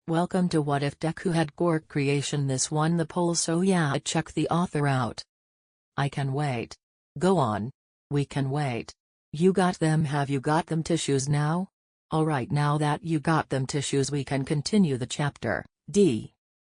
Welcome to What If Deku Had Quirk Creation. This won the poll, so yeah, check the author out. I can wait. Go on. We can wait. You got them? Have you got them tissues now? Alright, now that you got them tissues, we can continue the chapter.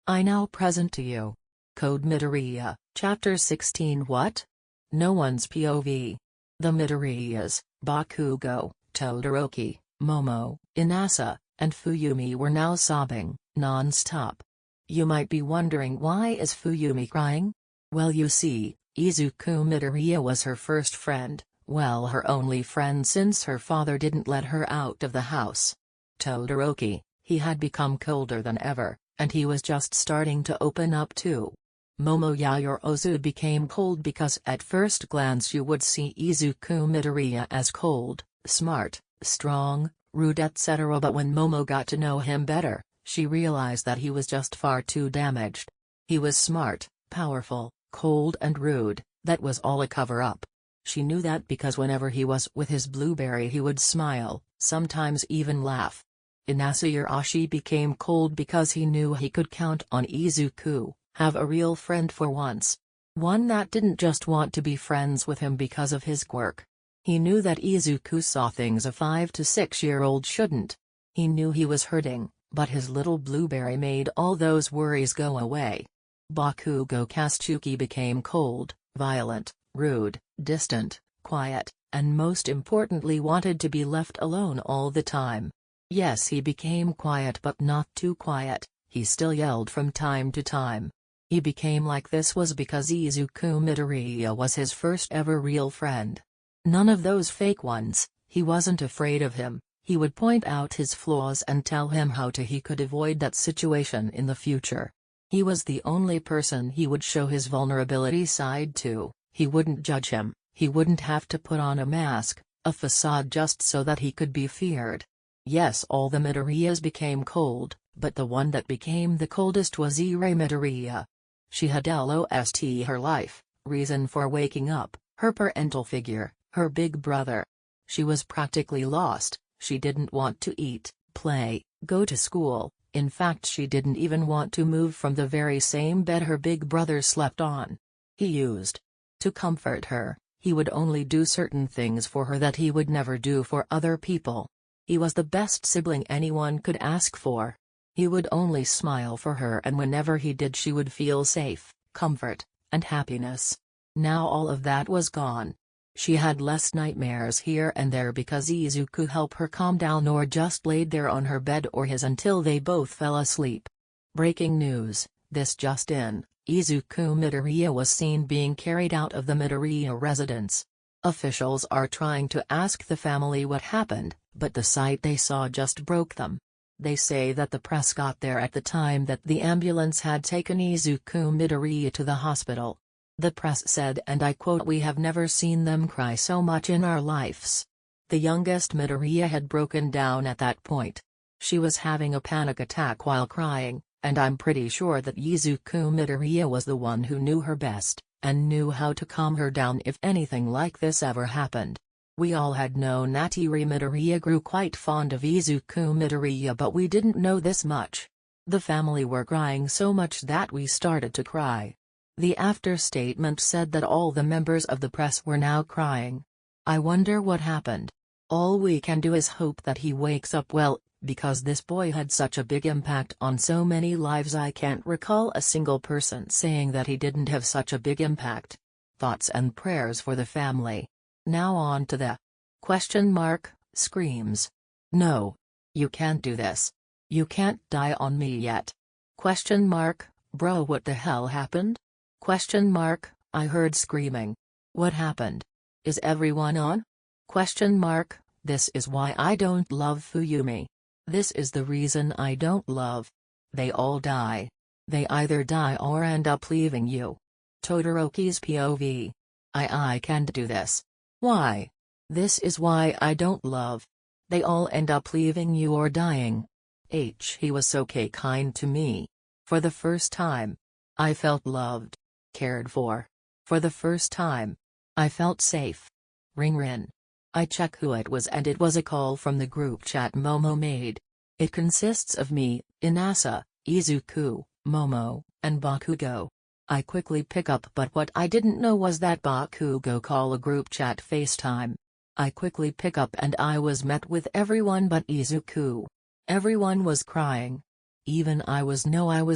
I now present to you Code Midoriya, Chapter 16. What? No one's POV. The Midoriyas, Bakugo, Todoroki, Momo, Inasa, and Fuyumi were now sobbing, non-stop. You might be wondering, why is Fuyumi crying? Well, you see, Izuku Midoriya was her first friend, well, her only friend since her father didn't let her out of the house. Todoroki, he had become colder than ever, and he was just starting to open up too. Momo Yaoyorozu became cold because at first glance you would see Izuku Midoriya as cold, smart, strong, rude, etc. But when Momo got to know him better, she realized that he was just far too damaged. He was smart, powerful, cold and rude, that was all a cover-up. She knew that because whenever he was with his blueberry he would smile, sometimes even laugh. Inasa Yarashi became cold because he knew he could count on Izuku, have a real friend for once. One that didn't just want to be friends with him because of his quirk. He knew that Izuku saw things a 5 to 6-year-old shouldn't. He knew he was hurting, but his little blueberry made all those worries go away. Bakugo Katsuki became cold, violent, rude, distant, quiet, and most importantly wanted to be left alone all the time. Yes, he became quiet, but not too quiet. He still yelled from time to time. He became like this was because Izuku Midoriya was his first ever real friend. None of those fake ones. He wasn't afraid of him. He would point out his flaws and tell him how he could avoid that situation in the future. He was the only person he would show his vulnerability side to. He wouldn't judge him. He wouldn't have to put on a mask, a facade just so that he could be feared. Yes, all the Midoriyas became cold, but the one that became the coldest was Ire Midoriya. She had lost her life, reason for waking up, her parental figure, her big brother. She was practically lost. She didn't want to eat, play, go to school. In fact, she didn't even want to move from the very same bed her big brother slept on. He used to comfort her. He would only do certain things for her that he would never do for other people. He was the best sibling anyone could ask for. He would only smile for her, and whenever he did she would feel safe, comfort, and happiness. Now all of that was gone. She had less nightmares here and there because Izuku helped her calm down or just laid there on her bed or his until they both fell asleep. Breaking news, this just in, Izuku Midoriya was seen being carried out of the Midoriya residence. Officials are trying to ask the family what happened, but the sight they saw just broke them. They say that the press got there at the time that the ambulance had taken Izuku Midoriya to the hospital. The press said, and I quote, "We have never seen them cry so much in our lives." The youngest Midoriya had broken down at that point. She was having a panic attack while crying, and I'm pretty sure that Izuku Midoriya was the one who knew her best, and knew how to calm her down if anything like this ever happened. We all had known that Ire Midoriya grew quite fond of Izuku Midoriya, but we didn't know this much. The family were crying so much that we started to cry. The after statement said that all the members of the press were now crying. I wonder what happened. All we can do is hope that he wakes up well, because this boy had such a big impact on so many lives. I can't recall a single person saying that he didn't have such a big impact. Thoughts and prayers for the family. Now on to the screams. No. You can't do this. You can't die on me yet. Bro, what the hell happened? I heard screaming. What happened? Is everyone on? This is why I don't love Fuyumi. This is the reason I don't love. They all die. They either die or end up leaving you. Todoroki's POV. I can't do this. Why? This is why I don't love. They all end up leaving you or dying. He was so kind to me. For the first time, I felt loved. Cared for. For the first time, I felt safe. Ring. I check who it was, and it was a call from the group chat Momo made. It consists of me, Inasa, Izuku, Momo, and Bakugo. I quickly pick up, but what I didn't know was that Bakugo call a group chat FaceTime. I quickly pick up and I was met with everyone but Izuku. Everyone was crying. Even I was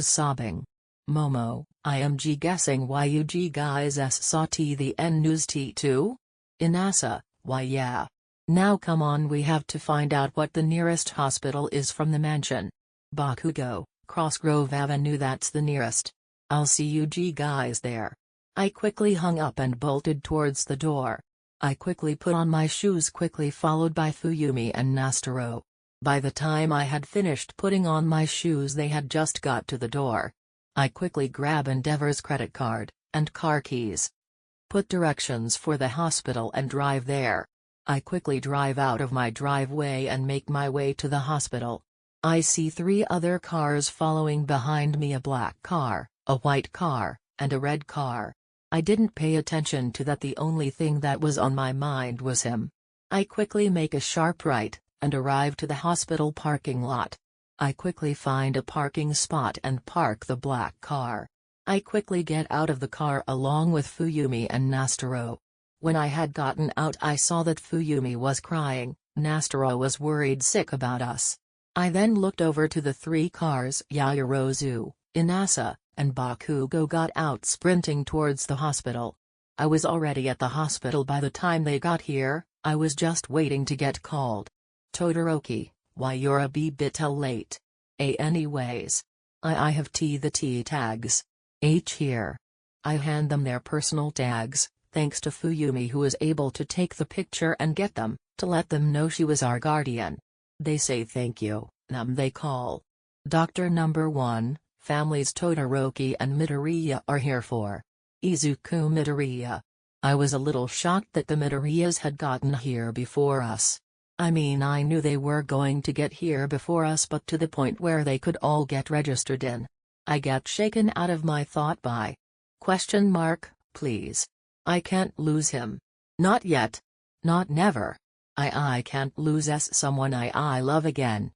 sobbing. Momo, I am guessing why you guys saw the news too? Inasa, why yeah. Now come on, we have to find out what the nearest hospital is from the mansion. Bakugo, Crossgrove Avenue, that's the nearest. I'll see you guys there. I quickly hung up and bolted towards the door. I quickly put on my shoes, quickly followed by Fuyumi and Nastaro. By the time I had finished putting on my shoes, they had just got to the door. I quickly grab Endeavor's credit card and car keys. Put directions for the hospital and drive there. I quickly drive out of my driveway and make my way to the hospital. I see 3 other cars following behind me, a black car, a white car, and a red car. I didn't pay attention to that, the only thing that was on my mind was him. I quickly make a sharp right, and arrive to the hospital parking lot. I quickly find a parking spot and park the black car. I quickly get out of the car along with Fuyumi and Nastaro. When I had gotten out, I saw that Fuyumi was crying, Nastaro was worried sick about us. I then looked over to the 3 cars. Yaoyorozu, Inasa, and Bakugo got out sprinting towards the hospital. I was already at the hospital by the time they got here. I was just waiting to get called. Todoroki, why you're a bit late. Anyways. I have the T tags. Here. I hand them their personal tags, thanks to Fuyumi, who was able to take the picture and get them, to let them know she was our guardian. They say thank you, they call. Doctor number 1, families Todoroki and Midoriya are here for. Izuku Midoriya. I was a little shocked that the Midoriyas had gotten here before us. I mean, I knew they were going to get here before us, but to the point where they could all get registered in. I get shaken out of my thought by. Please. I can't lose him. Not yet. Not never. I can't lose someone I love again.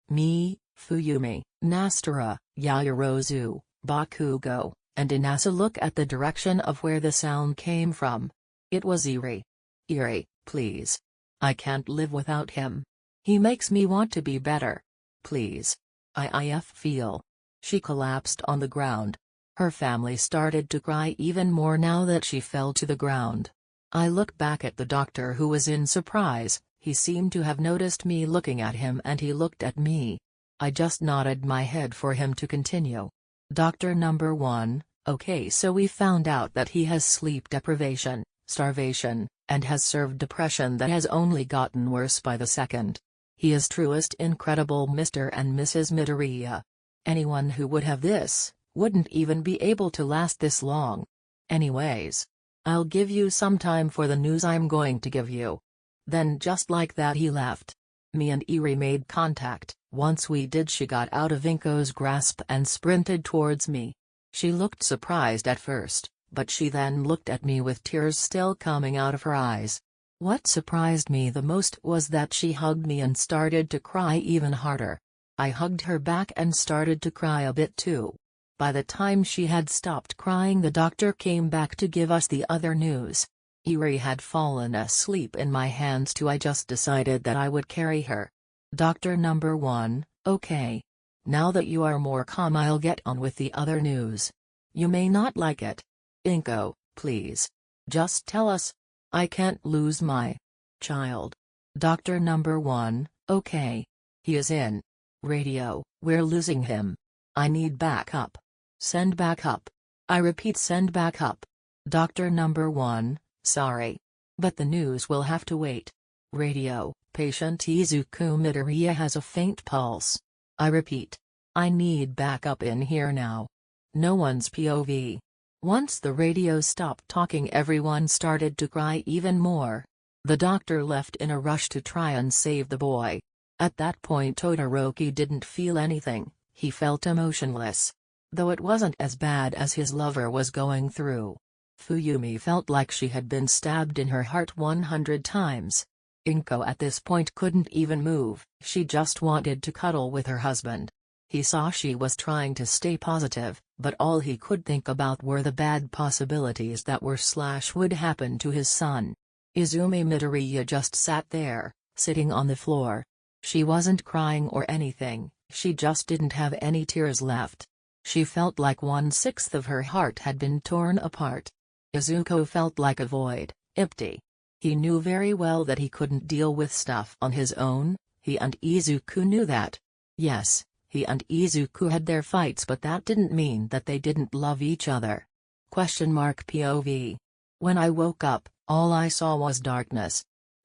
Me, Fuyumi, Nastara, Yaoyorozu, Bakugo, and Inasa look at the direction of where the sound came from. It was Eri. Eri, please. I can't live without him. He makes me want to be better. Please. I feel. She collapsed on the ground. Her family started to cry even more now that she fell to the ground. I looked back at the doctor, who was in surprise. He seemed to have noticed me looking at him and he looked at me. I just nodded my head for him to continue. Doctor number 1, okay, so we found out that he has sleep deprivation, starvation, and has served depression that has only gotten worse by the second. He is truest incredible Mr. and Mrs. Midoriya. Anyone who would have this, wouldn't even be able to last this long. Anyways. I'll give you some time for the news I'm going to give you. Then just like that he left. Me and Eri made contact. Once we did, she got out of Inko's grasp and sprinted towards me. She looked surprised at first, but she then looked at me with tears still coming out of her eyes. What surprised me the most was that she hugged me and started to cry even harder. I hugged her back and started to cry a bit too. By the time she had stopped crying, the doctor came back to give us the other news. Eri had fallen asleep in my hands too. I just decided that I would carry her. Doctor number 1, okay. Now that you are more calm, I'll get on with the other news. You may not like it. Inko, please. Just tell us. I can't lose my child. Doctor number 1, okay. He is in radio, we're losing him. I need backup. Send backup. I repeat, send backup. Doctor number 1, sorry. But the news will have to wait. Radio, patient Izuku Midoriya has a faint pulse. I repeat. I need backup in here now. No one's POV. Once the radio stopped talking, everyone started to cry even more. The doctor left in a rush to try and save the boy. At that point Todoroki didn't feel anything, he felt emotionless. Though it wasn't as bad as his lover was going through. Fuyumi felt like she had been stabbed in her heart 100 times. Inko at this point couldn't even move. She just wanted to cuddle with her husband. He saw she was trying to stay positive, but all he could think about were the bad possibilities that would happen to his son. Izuku Midoriya just sat there, sitting on the floor. She wasn't crying or anything, she just didn't have any tears left. She felt like 1/6 of her heart had been torn apart. Izuku felt like a void, empty. He knew very well that he couldn't deal with stuff on his own. He and Izuku knew that. Yes, he and Izuku had their fights, but that didn't mean that they didn't love each other. POV. When I woke up, all I saw was darkness.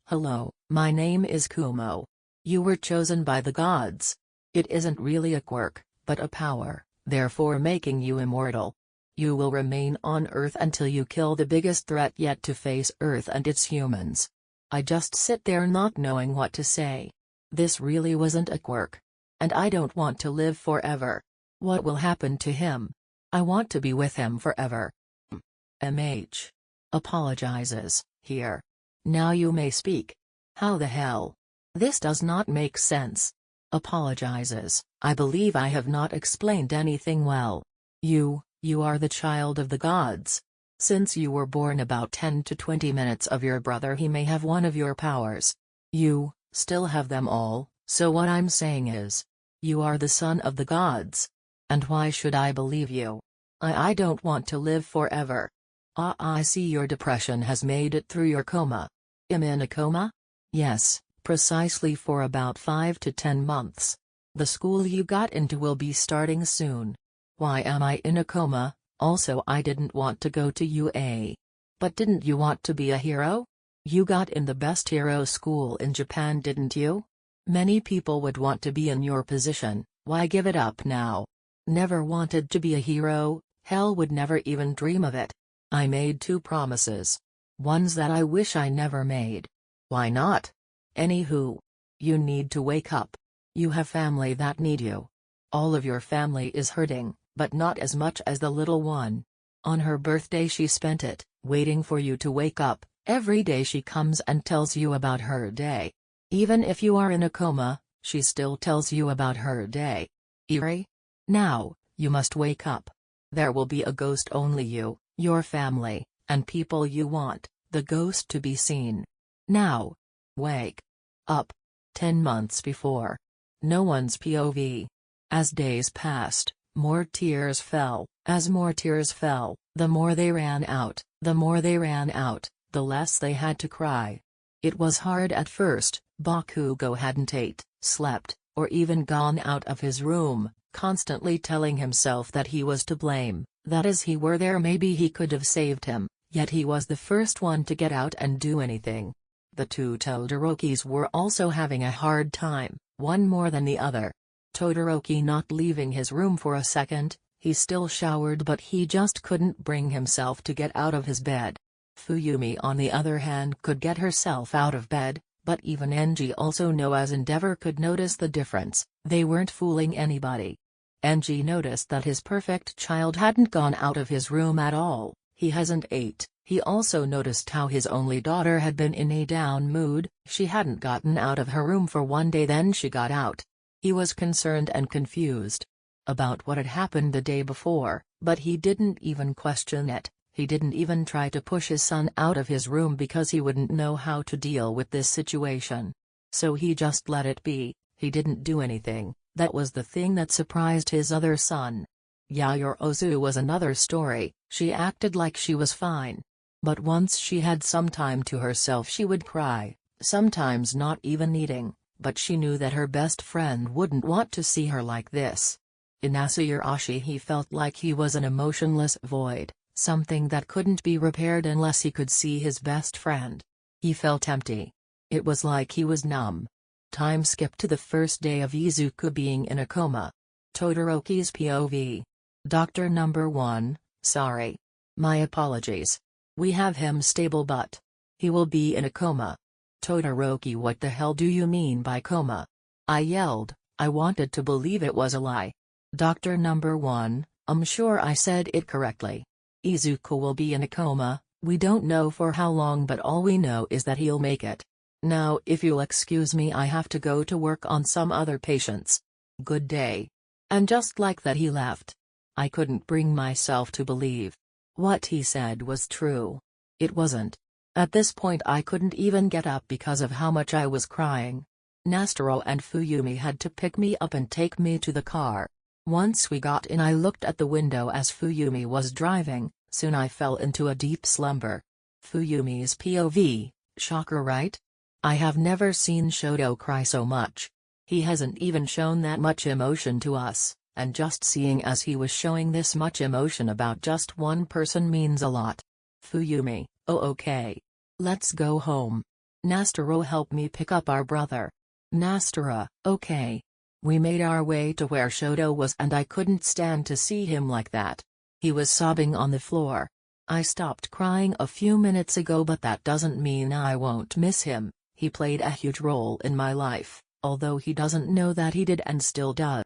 Hello, my name is Kumo. You were chosen by the gods. It isn't really a quirk, but a power, therefore making you immortal. You will remain on Earth until you kill the biggest threat yet to face Earth and its humans. I just sit there not knowing what to say. This really wasn't a quirk. And I don't want to live forever. What will happen to him? I want to be with him forever. MH. Apologizes, here. Now you may speak. How the hell? This does not make sense. Apologizes, I believe I have not explained anything well. You are the child of the gods. Since you were born about 10 to 20 minutes of your brother, he may have one of your powers. You still have them all, so what I'm saying is, you are the son of the gods. And why should I believe you? I don't want to live forever. I see your depression has made it through your coma. Am in a coma? Yes, precisely for about 5 to 10 months. The school you got into will be starting soon. Why am I in a coma? Also, I didn't want to go to UA. But didn't you want to be a hero? You got in the best hero school in Japan, didn't you? Many people would want to be in your position, why give it up now? Never wanted to be a hero, hell would never even dream of it. I made 2 promises. Ones that I wish I never made. Why not? Anywho. You need to wake up. You have family that need you. All of your family is hurting, but not as much as the little one. On her birthday she spent it, waiting for you to wake up. Every day she comes and tells you about her day. Even if you are in a coma, she still tells you about her day. Eerie? Now, you must wake up. There will be a ghost, only you, your family, and people you want the ghost to be seen. Now. Wake up. 10 months before. No one's POV. As days passed, more tears fell. As more tears fell, the more they ran out, the more they ran out, the less they had to cry. It was hard at first. Bakugo hadn't ate, slept, or even gone out of his room, constantly telling himself that he was to blame, that as he were there maybe he could have saved him, yet he was the first one to get out and do anything. The 2 Todorokis were also having a hard time, one more than the other. Todoroki not leaving his room for a second, he still showered but he just couldn't bring himself to get out of his bed. Fuyumi on the other hand could get herself out of bed, but even Enji, also known as Endeavor, could notice the difference. They weren't fooling anybody. Enji noticed that his perfect child hadn't gone out of his room at all. He hasn't ate. He also noticed how his only daughter had been in a down mood. She hadn't gotten out of her room for one day, then she got out. He was concerned and confused about what had happened the day before, but he didn't even question it. He didn't even try to push his son out of his room because he wouldn't know how to deal with this situation. So he just let it be. He didn't do anything. That was the thing that surprised his other son. Yayorozu was another story. She acted like she was fine. But once she had some time to herself she would cry, sometimes not even eating, but she knew that her best friend wouldn't want to see her like this. In Asuyarashi he felt like he was an emotionless void, something that couldn't be repaired unless he could see his best friend. He felt empty. It was like he was numb. Time skipped to the first day of Izuku being in a coma. Todoroki's POV. Doctor number 1, sorry. My apologies. We have him stable but he will be in a coma. Todoroki, what the hell do you mean by coma? I yelled. I wanted to believe it was a lie. Doctor number 1, I'm sure I said it correctly. Izuku will be in a coma, we don't know for how long but all we know is that he'll make it. Now if you'll excuse me, I have to go to work on some other patients. Good day. And just like that he left. I couldn't bring myself to believe what he said was true. It wasn't. At this point I couldn't even get up because of how much I was crying. Nastoro and Fuyumi had to pick me up and take me to the car. Once we got in, I looked at the window as Fuyumi was driving. Soon I fell into a deep slumber. Fuyumi's POV, shocker right? I have never seen Shoto cry so much. He hasn't even shown that much emotion to us, and just seeing as he was showing this much emotion about just one person means a lot. Fuyumi, oh okay. Let's go home. Nastoro, help me pick up our brother. Nastoro, okay. We made our way to where Shoto was and I couldn't stand to see him like that. He was sobbing on the floor. I stopped crying a few minutes ago, but that doesn't mean I won't miss him. He played a huge role in my life, although he doesn't know that he did and still does.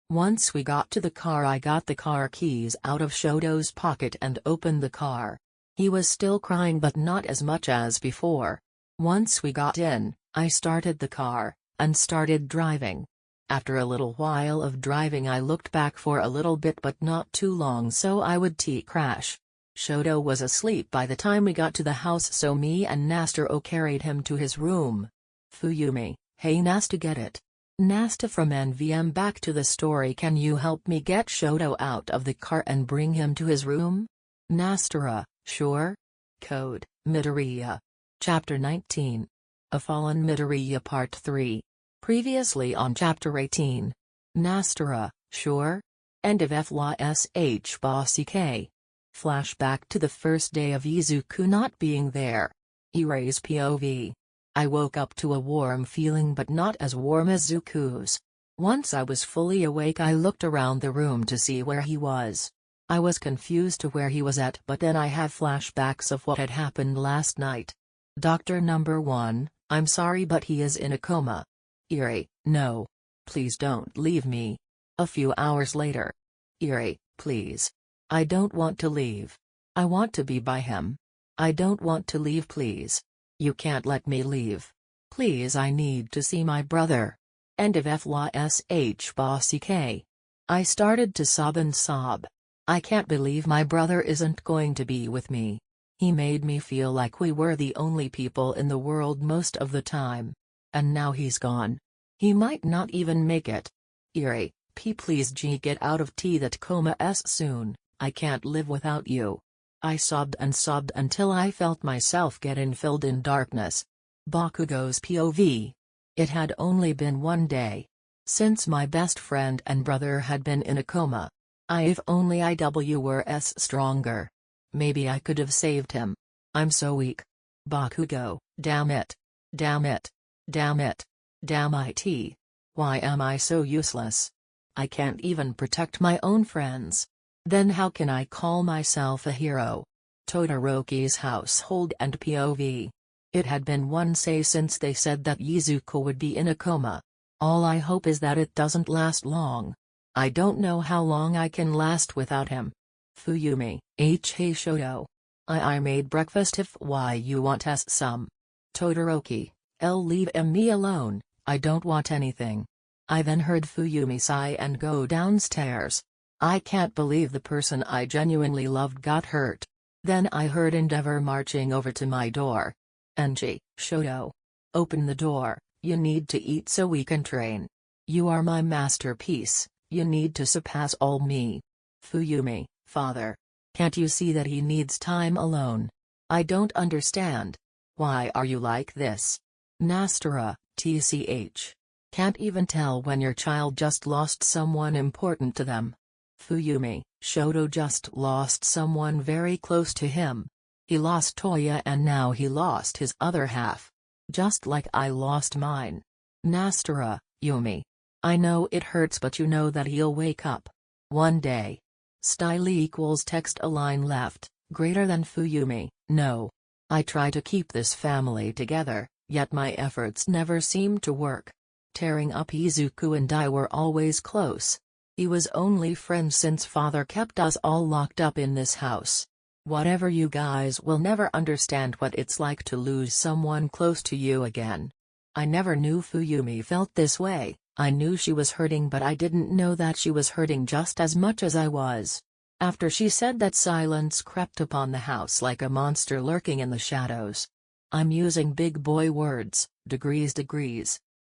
Once we got to the car, I got the car keys out of Shoto's pocket and opened the car. He was still crying but not as much as before. Once we got in, I started the car, and started driving. After a little while of driving I looked back for a little bit but not too long so I would crash. Shoto was asleep by the time we got to the house, so me and Nastoro carried him to his room. Fuyumi, hey Nasta, get it. Nasta from NVM, back to the story. Can you help me get Shoto out of the car and bring him to his room? Nastoro, sure. Code, Midoriya. Chapter 19. A Fallen Midoriya Part 3. Previously on Chapter 18. Nastoro, sure. End of 𝙰𝚍𝚘𝚙𝚍. Flashback to the first day of Izuku not being there. Irai's POV. I woke up to a warm feeling but not as warm as Zuku's. Once I was fully awake I looked around the room to see where he was. I was confused to where he was at, but then I had flashbacks of what had happened last night. Doctor number 1, I'm sorry but he is in a coma. Irai, no. Please don't leave me. A few hours later. Irai, please. I don't want to leave. I want to be by him. I don't want to leave, please. You can't let me leave. Please, I need to see my brother. End of 𝙰𝚍𝚘𝚙𝚍. I started to sob and sob. I can't believe my brother isn't going to be with me. He made me feel like we were the only people in the world most of the time. And now he's gone. He might not even make it. Irai, please get out of that coma soon. I can't live without you. I sobbed and sobbed until I felt myself get filled in darkness. Bakugo's POV. It had only been one day since my best friend and brother had been in a coma. If only IW were stronger. Maybe I could have saved him. I'm so weak. Bakugo, damn it. Damn it. Damn it. Damn it. Why am I so useless? I can't even protect my own friends. Then how can I call myself a hero? Todoroki's household and POV. It had been one day since they said that Izuku would be in a coma. All I hope is that it doesn't last long. I don't know how long I can last without him. Fuyumi, hey Shoto. I made breakfast if you want some. Todoroki, leave me alone, I don't want anything. I then heard Fuyumi sigh and go downstairs. I can't believe the person I genuinely loved got hurt. Then I heard Endeavor marching over to my door. Enji, Shoto. Open the door, you need to eat so we can train. You are my masterpiece, you need to surpass all me. Fuyumi, father. Can't you see that he needs time alone? I don't understand. Why are you like this? Nastoro, tch. Can't even tell when your child just lost someone important to them. Fuyumi, Shoto just lost someone very close to him. He lost Toya and now he lost his other half. Just like I lost mine. Nastoro, Yumi. I know it hurts but you know that he'll wake up. One day. Style equals text align left, greater than Fuyumi, no. I try to keep this family together, yet my efforts never seem to work. Tearing up Izuku and I were always close. He was only friends since father kept us all locked up in this house. Whatever, you guys will never understand what it's like to lose someone close to you again. I never knew Fuyumi felt this way. I knew she was hurting, but I didn't know that she was hurting just as much as I was. After she said that, silence crept upon the house like a monster lurking in the shadows. I'm using big boy words, degrees.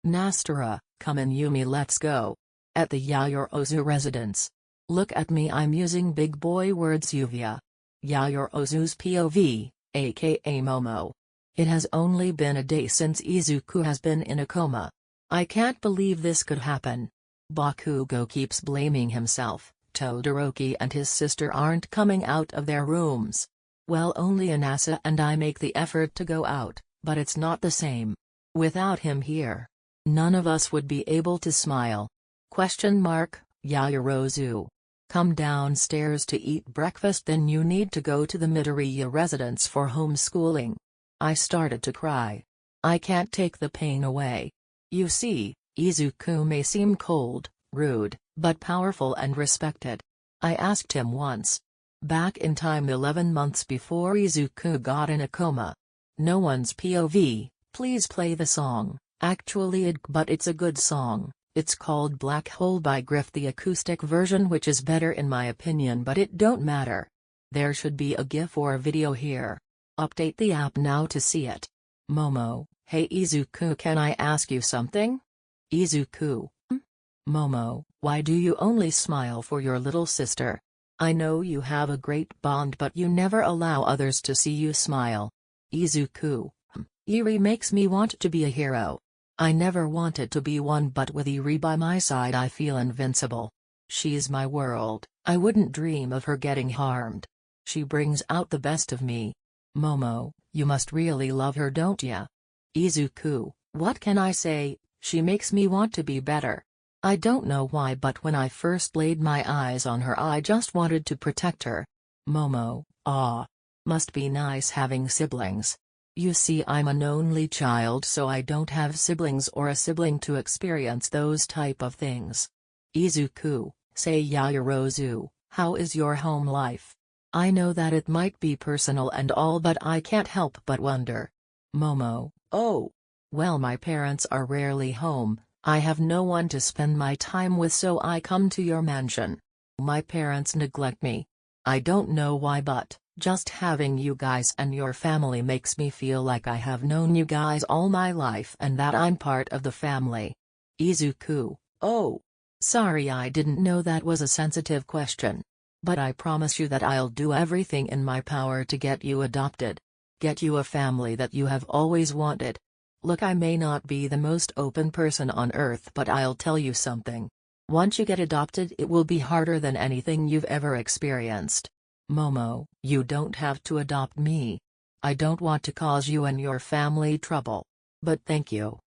Nastara, come in Yumi, let's go. At the Yayorozu residence. Look at me, I'm using big boy words. Yuvia. Yayorozu's POV, aka Momo. It has only been a day since Izuku has been in a coma. I can't believe this could happen. Bakugo keeps blaming himself. Todoroki and his sister aren't coming out of their rooms. Well, only Inasa and I make the effort to go out, but it's not the same. Without him here, none of us would be able to smile. Yayorozu. Come downstairs to eat breakfast, then you need to go to the Midoriya residence for homeschooling. I started to cry. I can't take the pain away. You see, Izuku may seem cold, rude, but powerful and respected. I asked him once. Back in time 11 months before Izuku got in a coma. No one's POV, please play the song. Actually but it's a good song. It's called Black Hole by Griff, the acoustic version, which is better in my opinion, but it don't matter. There should be a GIF or a video here. Update the app now to see it. Momo, hey Izuku, can I ask you something? Izuku. Momo, why do you only smile for your little sister? I know you have a great bond, but you never allow others to see you smile. Izuku. Eri makes me want to be a hero. I never wanted to be one, but with Eri by my side I feel invincible. She's my world, I wouldn't dream of her getting harmed. She brings out the best of me. Momo, you must really love her, don't ya? Izuku, what can I say, she makes me want to be better. I don't know why, but when I first laid my eyes on her I just wanted to protect her. Momo, must be nice having siblings. You see, I'm an only child, so I don't have siblings or a sibling to experience those type of things. Izuku, say Yayorozu, how is your home life? I know that it might be personal and all, but I can't help but wonder. Momo, well, my parents are rarely home. I have no one to spend my time with, so I come to your mansion. My parents neglect me. I don't know why, but just having you guys and your family makes me feel like I have known you guys all my life and that I'm part of the family. Izuku, sorry, I didn't know that was a sensitive question. But I promise you that I'll do everything in my power to get you adopted. Get you a family that you have always wanted. Look, I may not be the most open person on earth, but I'll tell you something. Once you get adopted, it will be harder than anything you've ever experienced. Momo, you don't have to adopt me. I don't want to cause you and your family trouble. But thank you.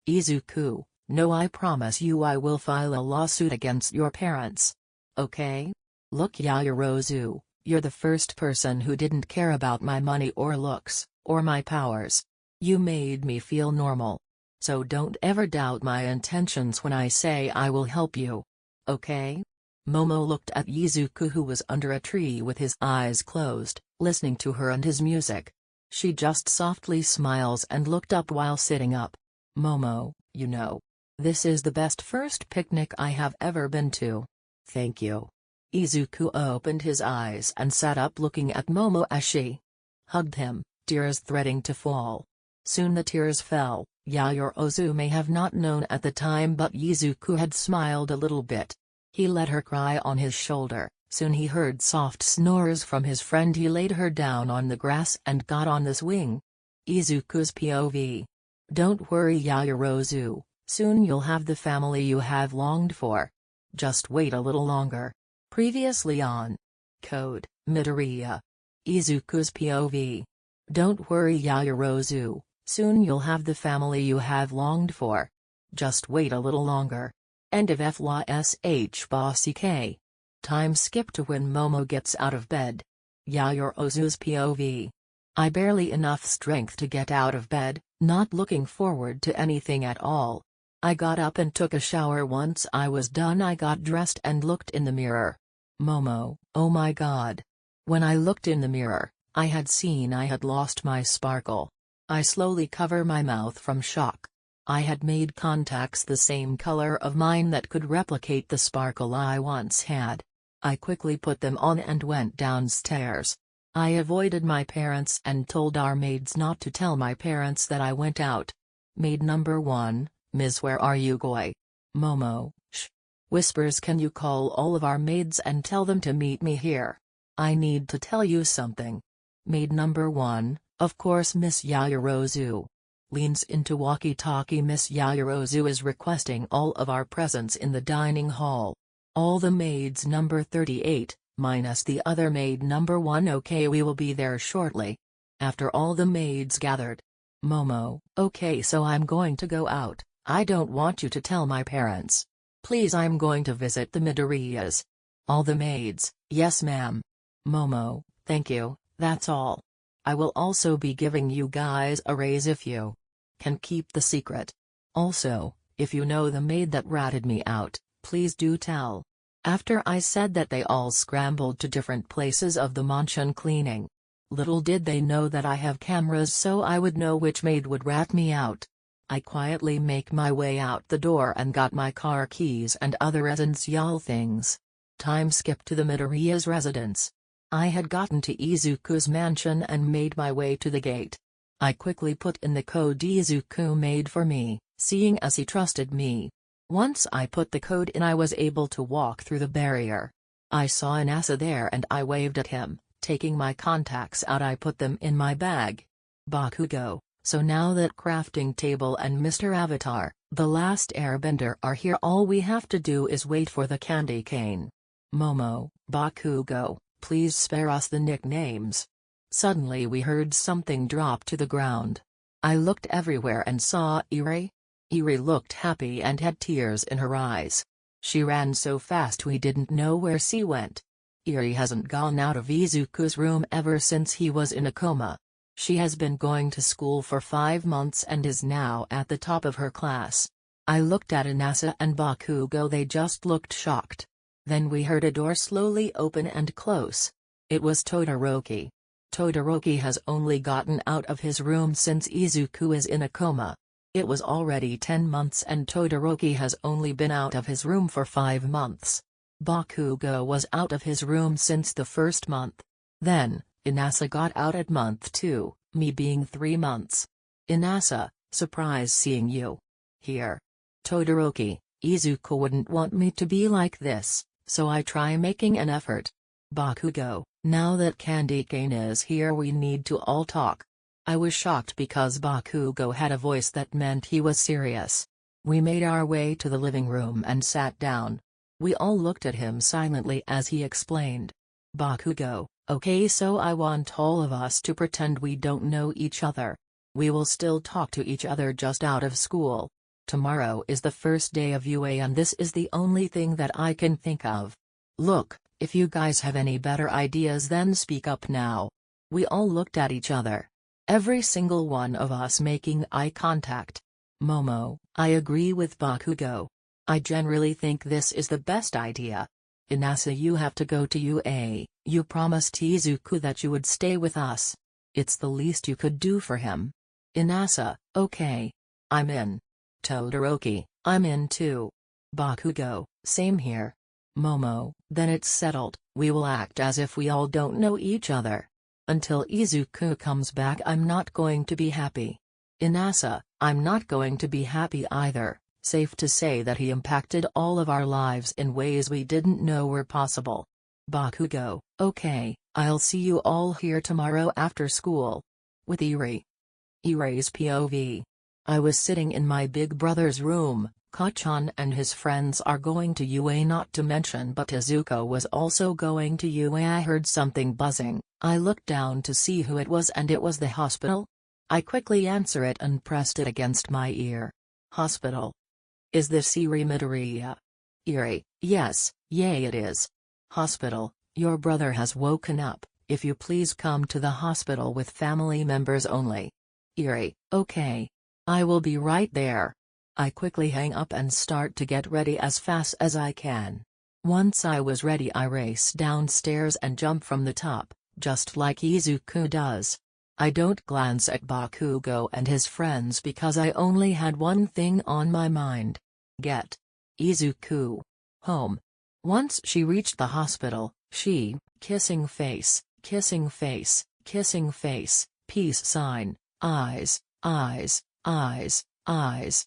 Izuku, no, I promise you I will file a lawsuit against your parents. Okay? Look, Yayorozu, you're the first person who didn't care about my money or looks, or my powers. You made me feel normal. So don't ever doubt my intentions when I say I will help you. Okay? Momo looked at Izuku, who was under a tree with his eyes closed, listening to her and his music. She just softly smiles and looked up while sitting up. Momo, you know, this is the best first picnic I have ever been to. Thank you. Izuku opened his eyes and sat up, looking at Momo as she hugged him, tears threatening to fall. Soon the tears fell. Yayorozu may have not known at the time, but Izuku had smiled a little bit. He let her cry on his shoulder. Soon he heard soft snores from his friend. He laid her down on the grass and got on the swing. Izuku's POV. Don't worry, Yayorozu, soon you'll have the family you have longed for. Just wait a little longer. Previously on Code Midoriya. Izuku's POV. Don't worry, Yayorozu, soon you'll have the family you have longed for. Just wait a little longer. End of 𝙰𝚘𝚙𝚘𝚎𝚍. Time skip to when Momo gets out of bed. Yayorozu's POV. I barely enough strength to get out of bed, not looking forward to anything at all. I got up and took a shower. Once I was done, I got dressed and looked in the mirror. Momo, oh my god. When I looked in the mirror, I had seen I had lost my sparkle. I slowly cover my mouth from shock. I had made contacts the same color of mine that could replicate the sparkle I once had. I quickly put them on and went downstairs. I avoided my parents and told our maids not to tell my parents that I went out. Maid number 1, Miss, where are you going? Momo, shh. Whispers, can you call all of our maids and tell them to meet me here? I need to tell you something. Maid number 1, of course Miss Yaoyorozu. Leans into walkie-talkie. Miss Yaoyorozu is requesting all of our presence in the dining hall. All the maids number 38, minus the other maid number 1. Okay, we will be there shortly. After all the maids gathered. Momo, okay, so I'm going to go out. I don't want you to tell my parents. Please, I'm going to visit the Midoriyas. All the maids, yes ma'am. Momo, thank you, that's all. I will also be giving you guys a raise if you can keep the secret. Also, if you know the maid that ratted me out, please do tell. After I said that, they all scrambled to different places of the mansion cleaning. Little did they know that I have cameras, so I would know which maid would rat me out. I quietly make my way out the door and got my car keys and other essential things. Time skip to the Midoriya's residence. I had gotten to Izuku's mansion and made my way to the gate. I quickly put in the code Izuku made for me, seeing as he trusted me. Once I put the code in, I was able to walk through the barrier. I saw Inasa there and I waved at him. Taking my contacts out, I put them in my bag. Bakugo, so now that crafting table and Mr. Avatar, the last airbender, are here, all we have to do is wait for the candy cane. Momo, Bakugo, please spare us the nicknames. Suddenly we heard something drop to the ground. I looked everywhere and saw Iri. Iri looked happy and had tears in her eyes. She ran so fast we didn't know where she went. Iri hasn't gone out of Izuku's room ever since he was in a coma. She has been going to school for 5 months and is now at the top of her class. I looked at Inasa and Bakugo, they just looked shocked. Then we heard a door slowly open and close. It was Todoroki. Todoroki has only gotten out of his room since Izuku is in a coma. It was already 10 months and Todoroki has only been out of his room for 5 months. Bakugo was out of his room since the first month. Then, Inasa got out at month 2, me being 3 months. Inasa, surprised seeing you here. Todoroki, Izuku wouldn't want me to be like this, so I try making an effort. Bakugo, now that Candy Cane is here we need to all talk. I was shocked because Bakugo had a voice that meant he was serious. We made our way to the living room and sat down. We all looked at him silently as he explained. Bakugo, okay, so I want all of us to pretend we don't know each other. We will still talk to each other just out of school. Tomorrow is the first day of UA and this is the only thing that I can think of. Look, if you guys have any better ideas then speak up now. We all looked at each other. Every single one of us making eye contact. Momo, I agree with Bakugo. I generally think this is the best idea. Inasa, you have to go to UA, you promised Izuku that you would stay with us. It's the least you could do for him. Inasa, okay. I'm in. Todoroki, I'm in too. Bakugo, same here. Momo, then it's settled, we will act as if we all don't know each other. Until Izuku comes back I'm not going to be happy. Inasa, I'm not going to be happy either. Safe to say that he impacted all of our lives in ways we didn't know were possible. Bakugo, okay, I'll see you all here tomorrow after school. With Iri. Iri's POV. I was sitting in my big brother's room. Kachan and his friends are going to UA, not to mention but Izuku was also going to UA. I heard something buzzing. I looked down to see who it was and it was the hospital. I quickly answered it and pressed it against my ear. Hospital. Is this Iri Midoriya? Iri, yes, yay it is. Hospital, your brother has woken up, if you please come to the hospital with family members only. Iri, okay. I will be right there. I quickly hang up and start to get ready as fast as I can. Once I was ready I race downstairs and jump from the top. just like Izuku does. I don't glance at Bakugo and his friends because I only had one thing on my mind. Get Izuku home. Once she reached the hospital, she, kissing face, kissing face, kissing face, peace sign, eyes, eyes, eyes, eyes.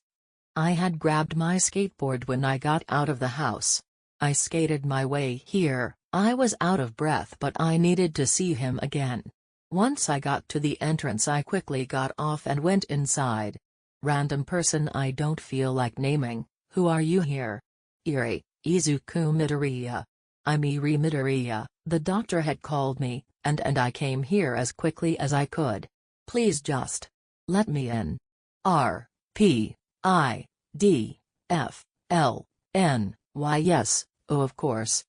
I had grabbed my skateboard when I got out of the house. I skated my way here. I was out of breath but I needed to see him again. Once I got to the entrance I quickly got off and went inside. Random person I don't feel like naming, who are you here? Izuku Midoriya. I'm Midoriya, the doctor had called me, and I came here as quickly as I could. Please just let me in. R.P.I.D.F.L.N.Y. Yes, oh of course.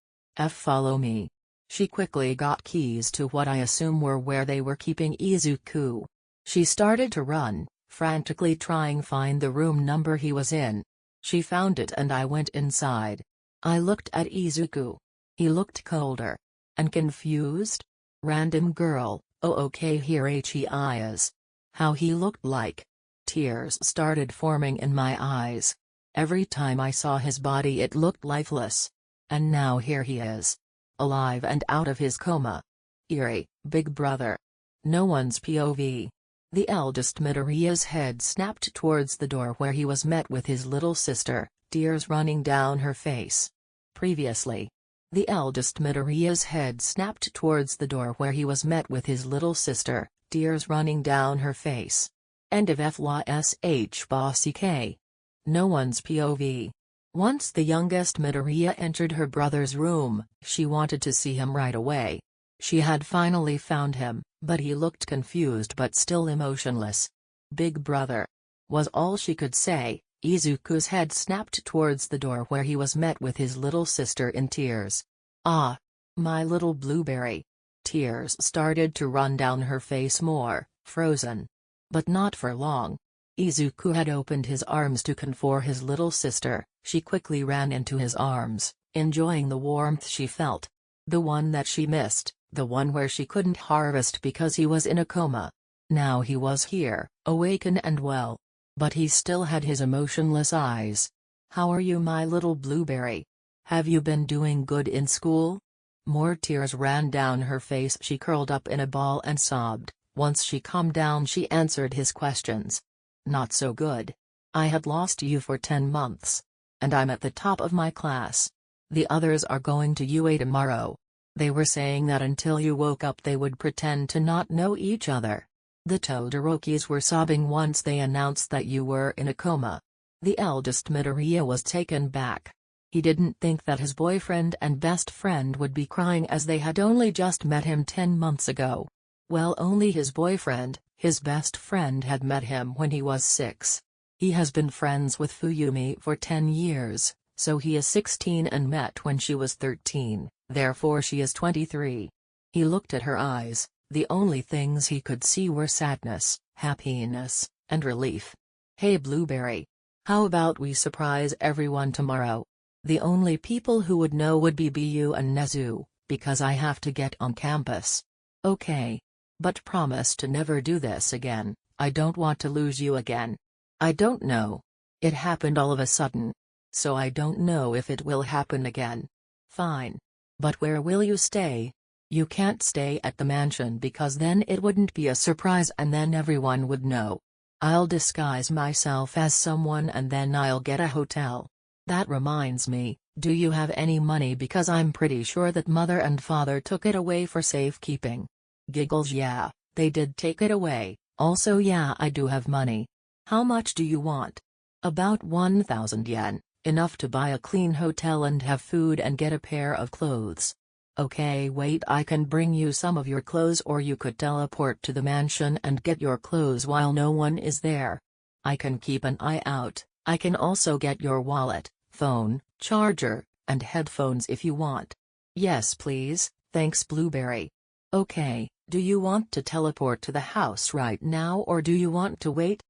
Follow me. She quickly got keys to what I assume were where they were keeping Izuku. She started to run, frantically trying find the room number he was in. She found it and I went inside. I looked at Izuku. He looked colder and confused. Random girl, oh okay here he is. How he looked like. Tears started forming in my eyes. Every time I saw his body it looked lifeless. And now here he is. Alive and out of his coma. Big brother. No one's POV. The eldest Midoriya's head snapped towards the door where he was met with his little sister, tears running down her face. Previously. The eldest Midoriya's head snapped towards the door where he was met with his little sister, tears running down her face. End of 𝙰𝚍𝚘𝚙𝚎𝚍. No one's POV. Once the youngest Midoriya entered her brother's room, she wanted to see him right away. She had finally found him, but he looked confused but still emotionless. Big brother. Was all she could say. Izuku's head snapped towards the door where he was met with his little sister in tears. Ah! My little blueberry. Tears started to run down her face more, frozen. But not for long. Izuku had opened his arms to comfort his little sister. She quickly ran into his arms, enjoying the warmth she felt. The one that she missed, the one where she couldn't harvest because he was in a coma. Now he was here, awakened and well. But he still had his emotionless eyes. How are you my little blueberry? Have you been doing good in school? More tears ran down her face. She curled up in a ball and sobbed. Once she calmed down she answered his questions. Not so good. I had lost you for 10 months. And I'm at the top of my class. The others are going to UA tomorrow. They were saying that until you woke up they would pretend to not know each other. The Todorokis were sobbing once they announced that you were in a coma. The eldest Midoriya was taken back. He didn't think that his boyfriend and best friend would be crying as they had only just met him 10 months ago. Well, only his boyfriend, his best friend had met him when he was 6. He has been friends with Fuyumi for 10 years, so he is 16 and met when she was 13, therefore she is 23. He looked at her eyes, the only things he could see were sadness, happiness, and relief. Hey Blueberry. How about we surprise everyone tomorrow? The only people who would know would be BU and Nezu, because I have to get on campus. Okay. But promise to never do this again. I don't want to lose you again. I don't know. It happened all of a sudden. So I don't know if it will happen again. Fine. But where will you stay? You can't stay at the mansion because then it wouldn't be a surprise and then everyone would know. I'll disguise myself as someone and then I'll get a hotel. That reminds me, do you have any money because I'm pretty sure that mother and father took it away for safekeeping. Giggles. Yeah, they did take it away. Also yeah, I do have money. How much do you want? About 1,000 yen, enough to buy a clean hotel and have food and get a pair of clothes. Okay, wait, I can bring you some of your clothes or you could teleport to the mansion and get your clothes while no one is there. I can keep an eye out. I can also get your wallet, phone, charger, and headphones if you want. Yes please, thanks Blueberry. Okay, do you want to teleport to the house right now or do you want to wait?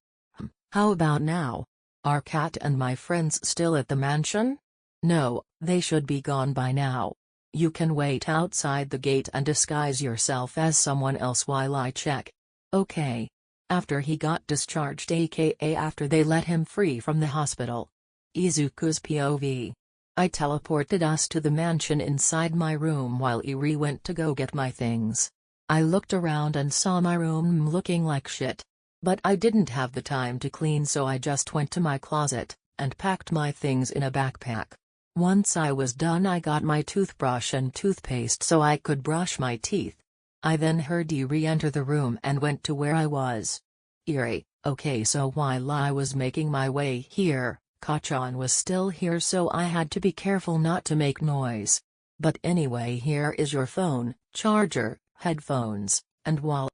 How about now? Are Kat and my friends still at the mansion? No, they should be gone by now. You can wait outside the gate and disguise yourself as someone else while I check. Okay. After he got discharged, aka after they let him free from the hospital. Izuku's POV. I teleported us to the mansion inside my room while Eri went to go get my things. I looked around and saw my room looking like shit. But I didn't have the time to clean, so I just went to my closet and packed my things in a backpack. Once I was done, I got my toothbrush and toothpaste so I could brush my teeth. I then heard Eri enter the room and went to where I was. Eri, okay, so while I was making my way here, Kachan was still here, so I had to be careful not to make noise. But anyway, here is your phone, charger, headphones, and wallet.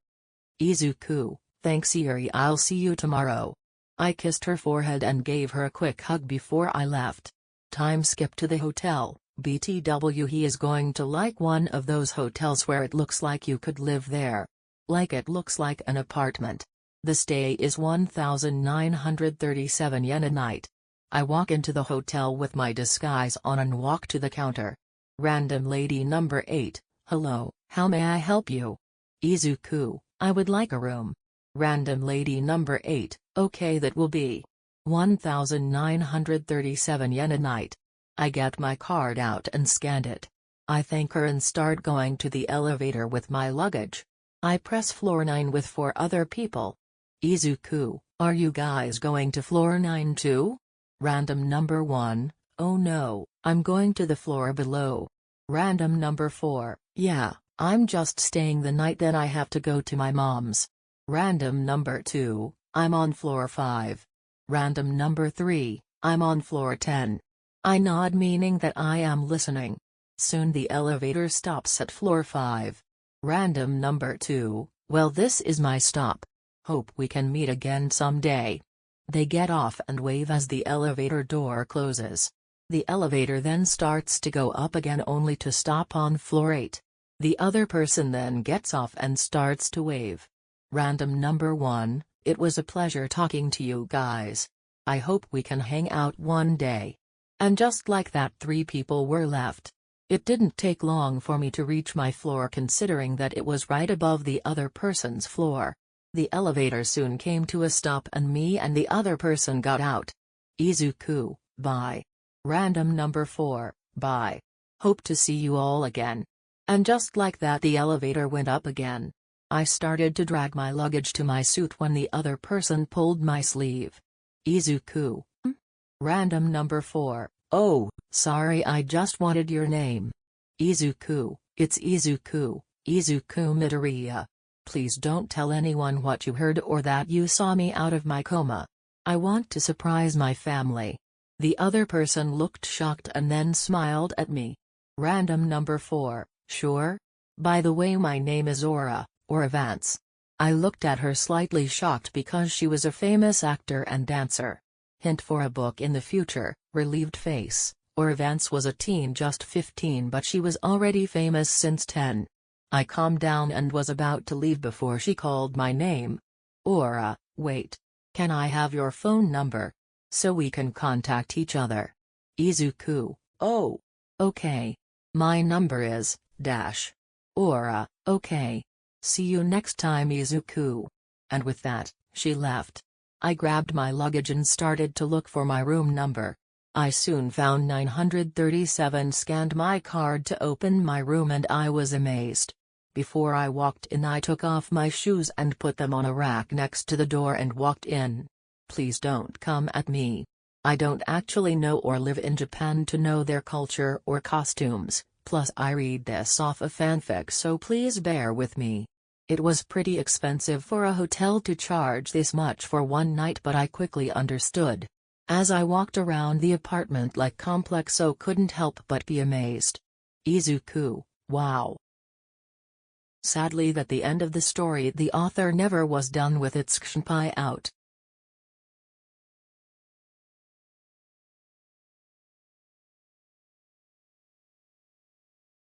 Izuku, thanks Eri, I'll see you tomorrow. I kissed her forehead and gave her a quick hug before I left. Time skip to the hotel. BTW, he is going to like one of those hotels where it looks like you could live there. Like it looks like an apartment. The stay is 1,937 yen a night. I walk into the hotel with my disguise on and walk to the counter. Random lady number 8, hello, how may I help you? Izuku, I would like a room. Random lady number 8, okay, that will be 1,937 yen a night. I get my card out and scan it. I thank her and start going to the elevator with my luggage. I press floor 9 with 4 other people. Izuku, are you guys going to floor 9 too? Random number 1, oh no, I'm going to the floor below. Random number 4, yeah, I'm just staying the night, then I have to go to my mom's. Random number 2, I'm on floor 5. Random number 3, I'm on floor 10. I nod, meaning that I am listening. Soon the elevator stops at floor 5. Random number 2, well, this is my stop. Hope we can meet again someday. They get off and wave as the elevator door closes. The elevator then starts to go up again, only to stop on floor 8. The other person then gets off and starts to wave. Random number 1, it was a pleasure talking to you guys. I hope we can hang out one day. And just like that, 3 people were left. It didn't take long for me to reach my floor, considering that it was right above the other person's floor. The elevator soon came to a stop and me and the other person got out. Izuku, bye. Random number 4, bye. Hope to see you all again. And just like that, the elevator went up again. I started to drag my luggage to my suit when the other person pulled my sleeve. Izuku. Random number 4, oh, sorry, I just wanted your name. Izuku, it's Izuku, Izuku Midoriya. Please don't tell anyone what you heard or that you saw me out of my coma. I want to surprise my family. The other person looked shocked and then smiled at me. Random number 4, sure? By the way, my name is Aura, or Vance. I looked at her slightly shocked because she was a famous actor and dancer. Hint for a book in the future, relieved face, or Vance was a teen, just 15, but she was already famous since 10. I calmed down and was about to leave before she called my name. Aura, wait. Can I have your phone number? So we can contact each other. Izuku, oh. Okay. My number is, dash. Aura, okay. See you next time, Izuku. And with that, she left. I grabbed my luggage and started to look for my room number. I soon found 937, scanned my card to open my room, and I was amazed. Before I walked in, I took off my shoes and put them on a rack next to the door and walked in. Please don't come at me. I don't actually know or live in Japan to know their culture or costumes, plus I read this off a fanfic, so please bear with me. It was pretty expensive for a hotel to charge this much for one night, but I quickly understood. As I walked around the apartment-like complex, so couldn't help but be amazed. Izuku, wow. Sadly, at the end of the story, the author never was done with its 𝚎𝚙𝚘𝚎𝚎 out.